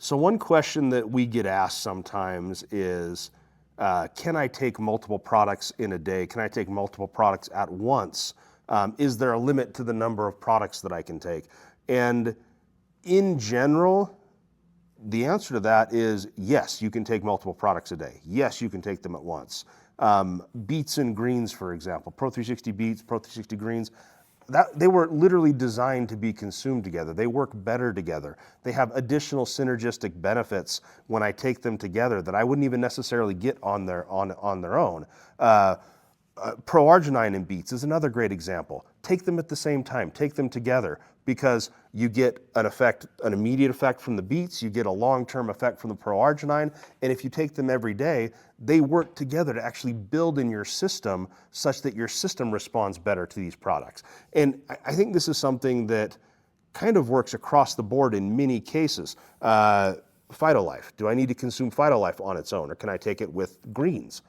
So one question that we get asked sometimes is, can I take multiple products in a day? Can I take multiple products at once? Is there a limit to the number of products that I can take? And in general, the answer to that is yes, you can take multiple products a day. Yes, you can take them at once. Beets and greens, for example, Pro360 beets, Pro360 greens, they were literally designed to be consumed together. They work better together. They have additional synergistic benefits when I take them together that I wouldn't even necessarily get on their own. Pro-arginine in beets is another great example. Take them at the same time, take them together, because you get an immediate effect from the beets, you get a long-term effect from the pro-arginine, and if you take them every day, they work together to actually build in your system such that your system responds better to these products. And I think this is something that kind of works across the board in many cases. Phytolife, do I need to consume Phytolife on its own, or can I take it with greens?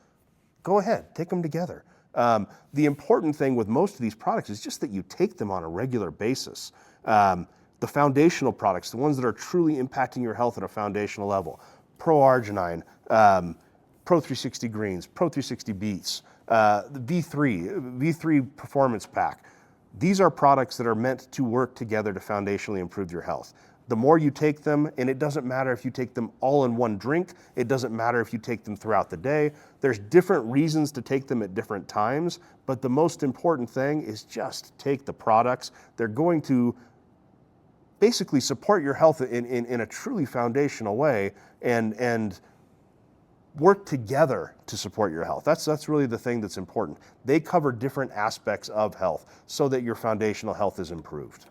Go ahead, take them together. The important thing with most of these products is just that you take them on a regular basis. The foundational products, the ones that are truly impacting your health at a foundational level, Pro-arginine, Pro360 greens, Pro360 beets, the V3 Performance Pack. These are products that are meant to work together to foundationally improve your health. The more you take them, and it doesn't matter if you take them all in one drink, it doesn't matter if you take them throughout the day. There's different reasons to take them at different times, but the most important thing is just take the products. They're going to basically support your health in a truly foundational way and work together to support your health. That's really the thing that's important. They cover different aspects of health so that your foundational health is improved.